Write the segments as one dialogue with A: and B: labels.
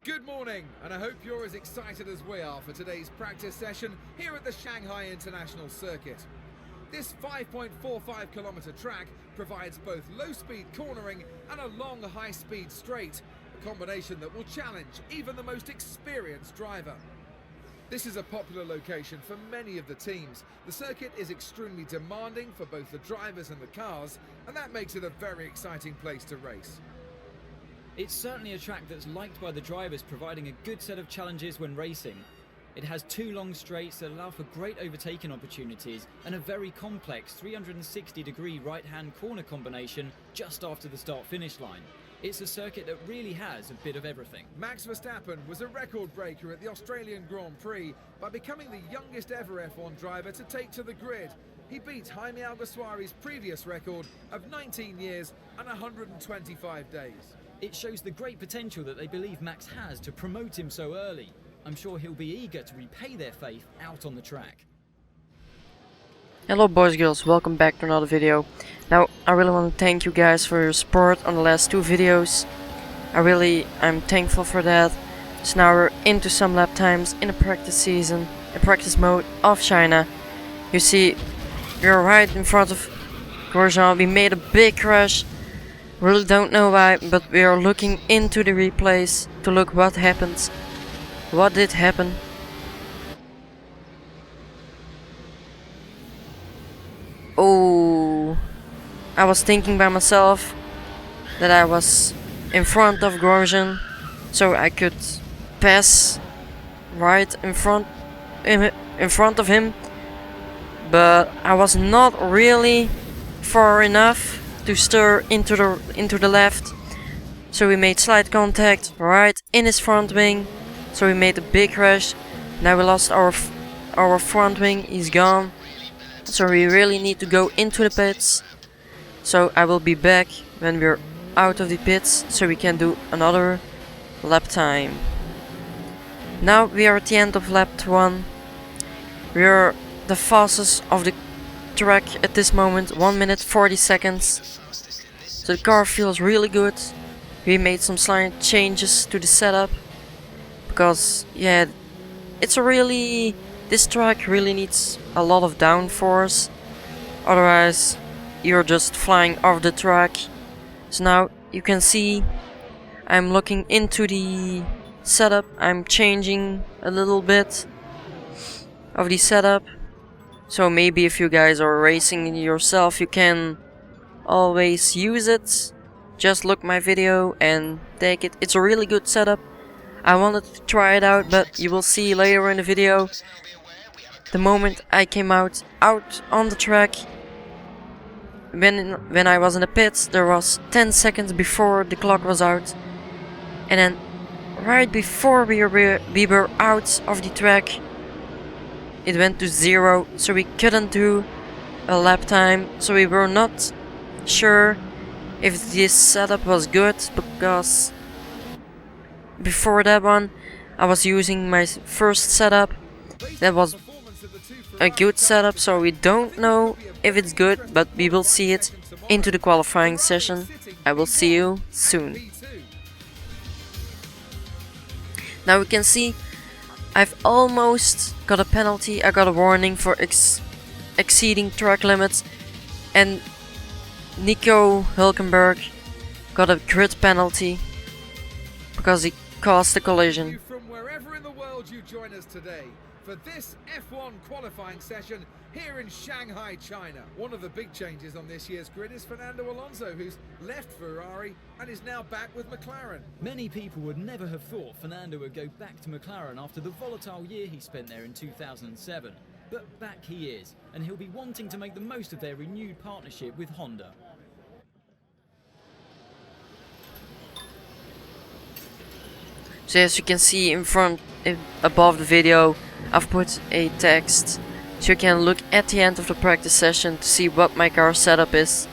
A: Good morning, and I hope you're as excited as we are for today's practice session here at the Shanghai International Circuit. This 5.45 kilometer track provides both low-speed cornering and a long high-speed straight, a combination that will challenge even the most experienced driver. This is a popular location for many of the teams. The circuit is extremely demanding for both the drivers and the cars, and that makes it a very exciting place to race.
B: It's certainly a track that's liked by the drivers, providing a good set of challenges when racing. It has two long straights that allow for great overtaking opportunities and a very complex 360-degree right-hand corner combination just after the start-finish line. It's a circuit that really has a bit of everything.
A: Max Verstappen was a record breaker at the Australian Grand Prix by becoming the youngest ever F1 driver to take to the grid. He beat Jaime Alguersuari's previous record of 19 years and 125 days.
B: It shows the great potential that they believe Max has to promote him so early. I'm sure he'll be eager to repay their faith out on the track.
C: Hello boys and girls, welcome back to another video. Now, I really want to thank you guys for your support on the last two videos. I'm thankful for that. So now we're into some lap times in the practice season, in practice mode of China. You see, we're right in front of Corsair. We made a big crash. Really don't know why, but we are looking into the replays to look what happened. What did happen? Oh, I was thinking by myself that I was in front of Grosjean, so I could pass right in front of him, but I was not really far enough to steer into the left, so we made slight contact right in his front wing, so we made a big crash. Now we lost our front wing, he's gone, so we really need to go into the pits. So I will be back when we're out of the pits, so we can do another lap time. Now we are at the end of lap 1. We are the fastest of the track at this moment, 1 minute 40 seconds. So the car feels really good. We made some slight changes to the setup, because yeah, this track really needs a lot of downforce, otherwise you're just flying off the track. So now you can see I'm looking into the setup. I'm changing a little bit of the setup. So maybe if you guys are racing yourself, you can always use it. Just look my video and take it. It's a really good setup. I wanted to try it out, but you will see later in the video. The moment I came out on the track, when I was in the pits, there was 10 seconds before the clock was out, and then right before we were out of the track, it went to 0, so we couldn't do a lap time. So we were not sure if this setup was good, because before that one I was using my first setup. That was a good setup, so we don't know if it's good, but we will see it into the qualifying session. I will see you soon. Now we can see I've almost got a penalty. I got a warning for exceeding track limits, and Nico Hülkenberg got a grid penalty because he caused a collision.
A: From wherever in the world you join us today for this F1 qualifying session here in Shanghai, China. One of the big changes on this year's grid is Fernando Alonso, who's left Ferrari and is now back with McLaren.
B: Many people would never have thought Fernando would go back to McLaren after the volatile year he spent there in 2007. But back he is, and he'll be wanting to make the most of their renewed partnership with Honda.
C: So as you can see above the video, I've put a text, so you can look at the end of the practice session to see what my car setup is.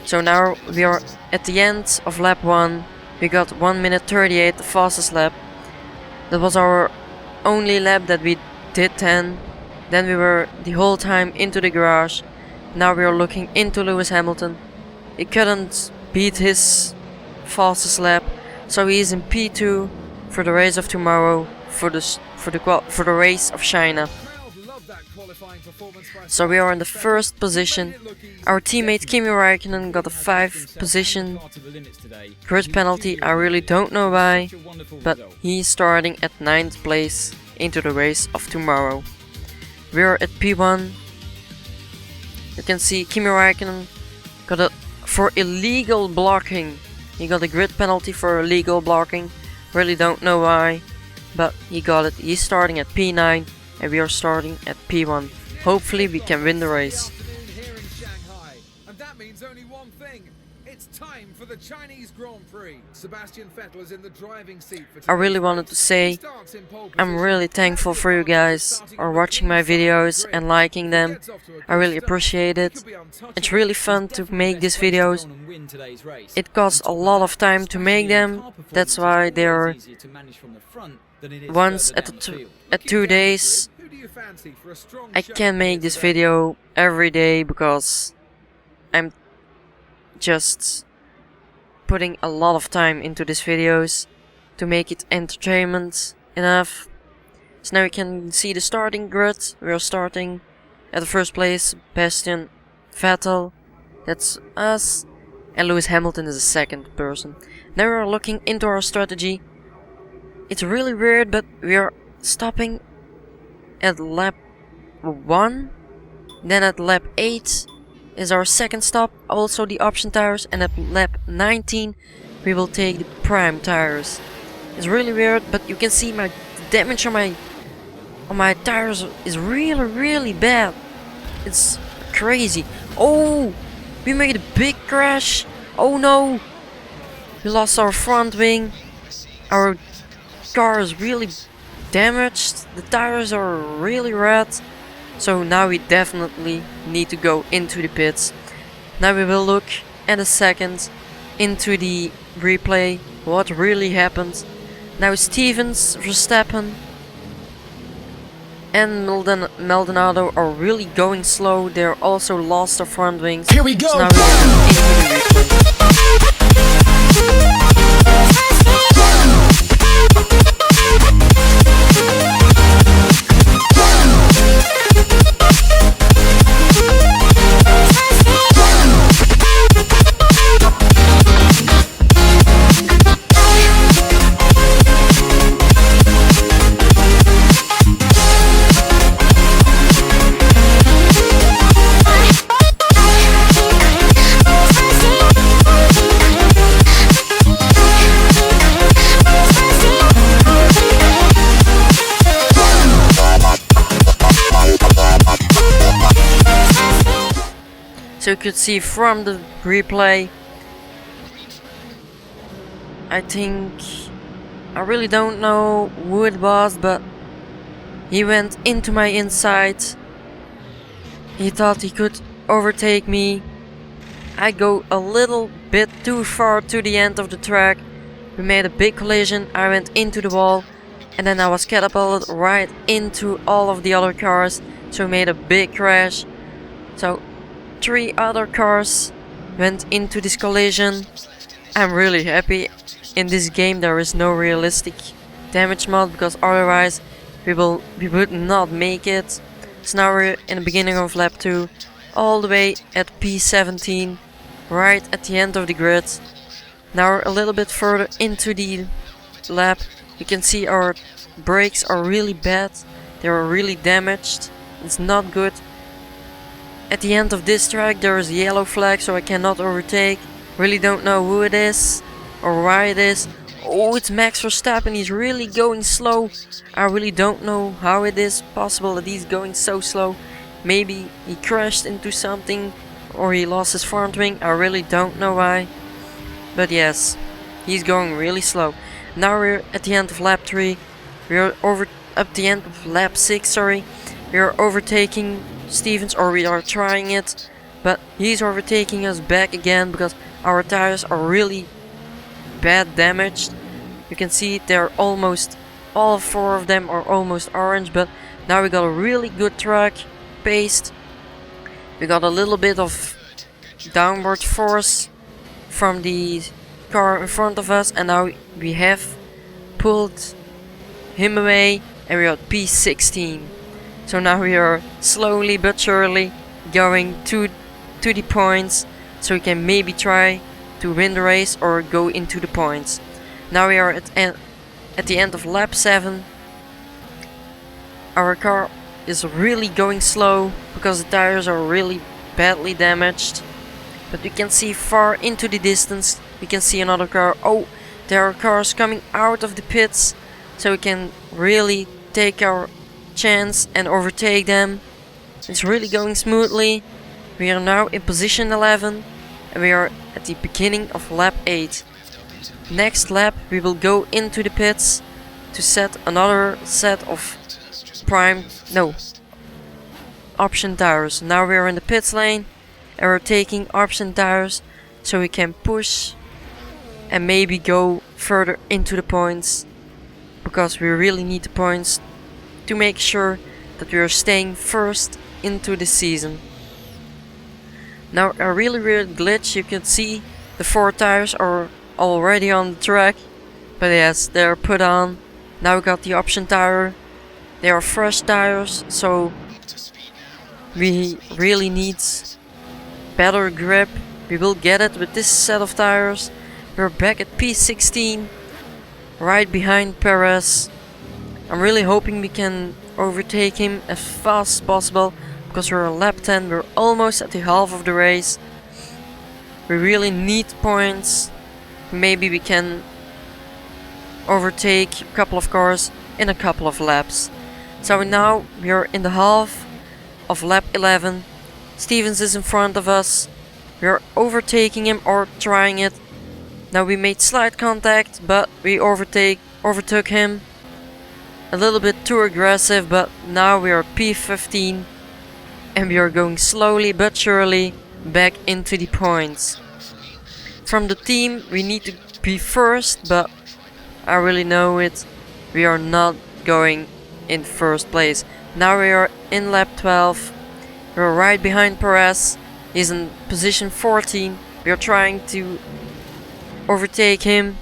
C: So now we are at the end of lap 1. We got 1 minute 38, the fastest lap. That was our only lap that we did 10. Then we were the whole time into the garage. Now we are looking into Lewis Hamilton. He couldn't beat his fastest lap, So he's in P2 for the race of tomorrow, for the race of China. So we are in the first position. Our teammate Kimi Räikkönen got a 5th position grid penalty. I really don't know why, but he's starting at 9th place into the race of tomorrow. We are at P1. You can see Kimi Räikkönen got a for illegal blocking. He got a grid penalty for illegal blocking. Really don't know why, but he got it. He's starting at P9 and we are starting at P1. Hopefully we can win the race.
A: Here in Shanghai, and that means only one thing. It's time for the Chinese Grand Prix. Sebastian Vettel is in the driving seat for
C: I really wanted to say I'm really thankful for you guys are watching my videos and liking them. I really appreciate it. It's really fun to make these videos. It costs a lot of time to make them. That's why they're once at 2 days. I can't make this video every day because I'm just putting a lot of time into these videos to make it entertainment enough. So now you can see the starting grid. We are starting at the first place, Sebastian Vettel, that's us, and Lewis Hamilton is the second person. Now we are looking into our strategy. It's really weird, but we are stopping at lap 1, then at lap 8 is our second stop, also the option tires, and at lap 19 we will take the prime tires. It's really weird, but you can see my damage on my tires is really bad. It's crazy. Oh, we made a big crash. Oh no, we lost our front wing. Our car is really damaged. The tires are really red. So now we definitely need to go into the pits. Now we will look at a second into the replay what really happened. Now Stevens, Verstappen and Maldonado are really going slow. They're also lost their front wings.
D: Here we go!
C: So now we go into the replay. So you could see from the replay, I really don't know who it was, but he went into my inside. He thought he could overtake me. I go a little bit too far to the end of the track. We made a big collision. I went into the wall and then I was catapulted right into all of the other cars. So we made a big crash. So 3 other cars went into this collision. I'm really happy. In this game there is no realistic damage mod, because otherwise we would not make it. So now we're in the beginning of lap 2, all the way at P17, right at the end of the grid. Now we're a little bit further into the lap. You can see our brakes are really bad. They are really damaged. It's not good. At the end of this track there is a yellow flag, so I cannot overtake. Really don't know who it is or why it is. Oh, it's Max Verstappen. He's really going slow. I really don't know how it is possible that he's going so slow. Maybe he crashed into something or he lost his front wing. I really don't know why. But yes, he's going really slow. Now we're at the end of lap 3. We're at the end of lap 6, sorry. We're overtaking Stevens, or we are trying it, but he's overtaking us back again because our tires are really bad damaged. You can see they're almost, all 4 of them are almost orange, but now we got a really good track paced. We got a little bit of downward force from the car in front of us, and now we have pulled him away and we are at P16. So now we are slowly but surely going to the points, so we can maybe try to win the race or go into the points. Now we are at the end of lap 7. Our car is really going slow because the tires are really badly damaged. But we can see far into the distance, we can see another car. Oh, there are cars coming out of the pits, so we can really take our chance and overtake them. It's really going smoothly. We are now in position 11 and we are at the beginning of lap 8. Next lap we will go into the pits to set another set of option tires. Now we are in the pits lane and we're taking option tires so we can push and maybe go further into the points, because we really need the points to make sure that we are staying first into the season. Now a really weird glitch, you can see the 4 tires are already on the track, but yes, they're put on. Now we got the option tire. They are fresh tires, so we really need better grip. We will get it with this set of tires. We're back at P16, right behind Perez. I'm really hoping we can overtake him as fast as possible, because we're on lap 10, we're almost at the half of the race. We really need points. Maybe we can overtake a couple of cars in a couple of laps. So now we are in the half of lap 11. Stevens is in front of us. We are overtaking him, or trying it. Now we made slight contact, but we overtook him. A little bit too aggressive, but now we are P15 and we are going slowly but surely back into the points. From the team we need to be first, but I really know it. We are not going in first place. Now we are in lap 12. We're right behind Perez. He's in position 14. We are trying to overtake him.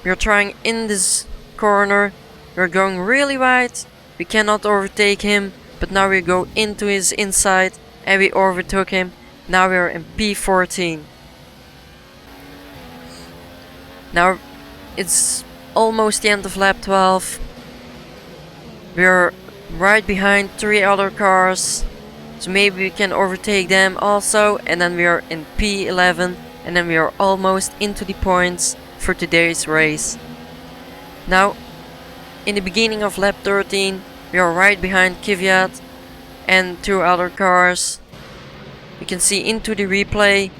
C: We are trying in this corner. We're going really wide. We cannot overtake him, but now we go into his inside and we overtook him. Now we are in P14. Now it's almost the end of lap 12. We are right behind 3 other cars, so maybe we can overtake them also, and then we are in P11 and then we are almost into the points for today's race. Now in the beginning of lap 13 we are right behind Kvyat and 2 other cars. You can see into the replay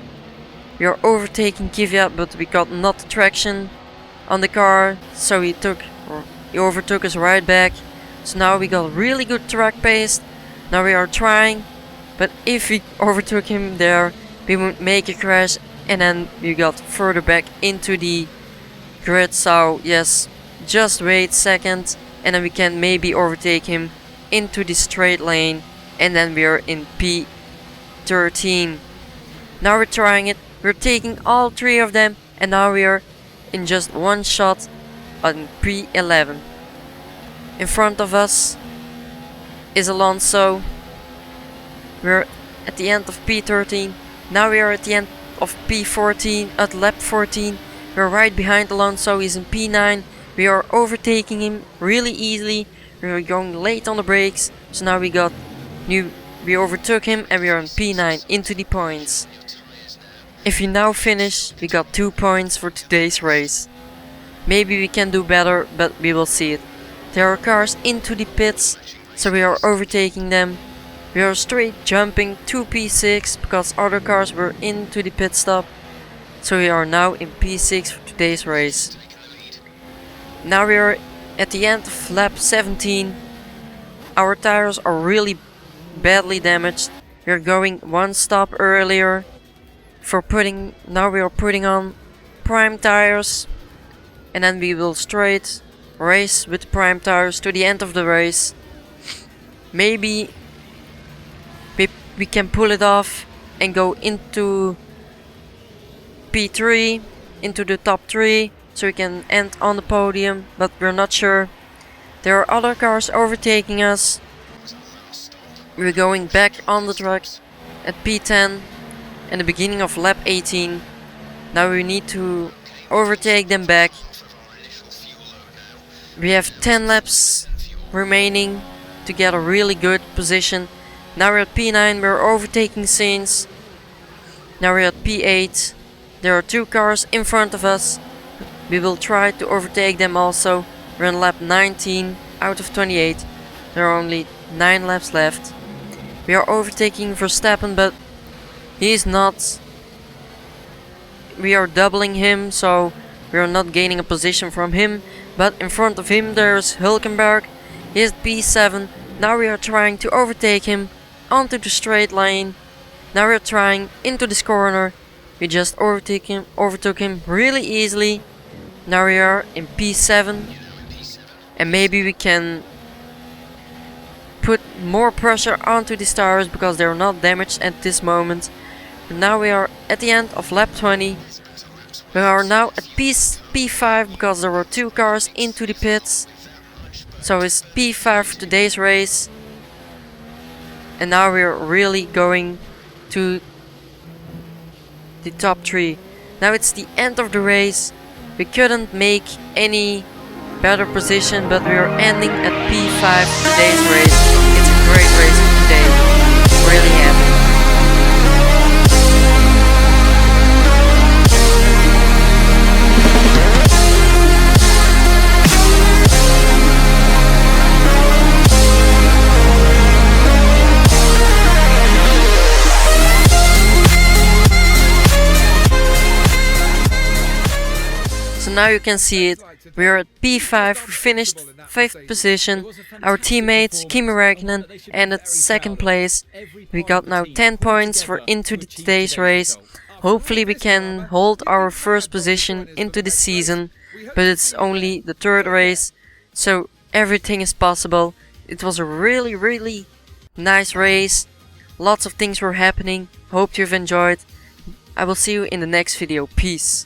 C: we are overtaking Kvyat, but we got not the traction on the car, so he overtook us right back. So now we got really good track pace. Now we are trying, but if we overtook him there we would make a crash and then we got further back into the grid. So yes, just wait a second and then we can maybe overtake him into the straight lane, and then we are in P13. Now we're trying it. We're taking all 3 of them and now we are in just one shot on P11. In front of us is Alonso. We're at the end of P13. Now we are at the end of P14, at lap 14. We're right behind Alonso, he's in P9. We are overtaking him really easily. We are going late on the brakes, so now we overtook him and we are in P9 into the points. If we now finish, we got 2 points for today's race. Maybe we can do better, but we will see it. There are cars into the pits, so we are overtaking them. We are straight jumping to P6 because other cars were into the pit stop. So we are now in P6 for today's race. Now we are at the end of lap 17. Our tires are really badly damaged. We are going 1 stop earlier. Now we are putting on prime tires, and then we will straight race with prime tires to the end of the race. Maybe we can pull it off and go into P3 into the top 3 so we can end on the podium, but we're not sure. There are other cars overtaking us. We're going back on the track at P10 in the beginning of lap 18. Now we need to overtake them back. We have 10 laps remaining to get a really good position. Now we're at P9, we're overtaking Sainz. Now we're at P8. There are 2 cars in front of us. We will try to overtake them also. We're on lap 19 out of 28. There are only 9 laps left. We are overtaking Verstappen, but he is not. We are doubling him, so we are not gaining a position from him. But in front of him there's Hülkenberg. He is P7. Now we are trying to overtake him onto the straight line. Now we are trying into this corner. We just overtook him really easily. Now we are in P7. And maybe we can put more pressure onto these tires because they're not damaged at this moment. But now we are at the end of lap 20. We are now at P5 because there were 2 cars into the pits. So it's P5 for today's race. And now we're really going to the top 3. Now it's the end of the race. We couldn't make any better position, but we are ending at P5 for today's race. It's a great race today. I'm really happy. So now you can see it. We are at P5, we finished 5th position. Our teammates Kimi Räikkönen ended 2nd place. We got now 10 points for into today's race. Hopefully we can hold our 1st position into the season, but it's only the 3rd race, so everything is possible. It was a really nice race. Lots of things were happening. Hope you've enjoyed. I will see you in the next video. Peace.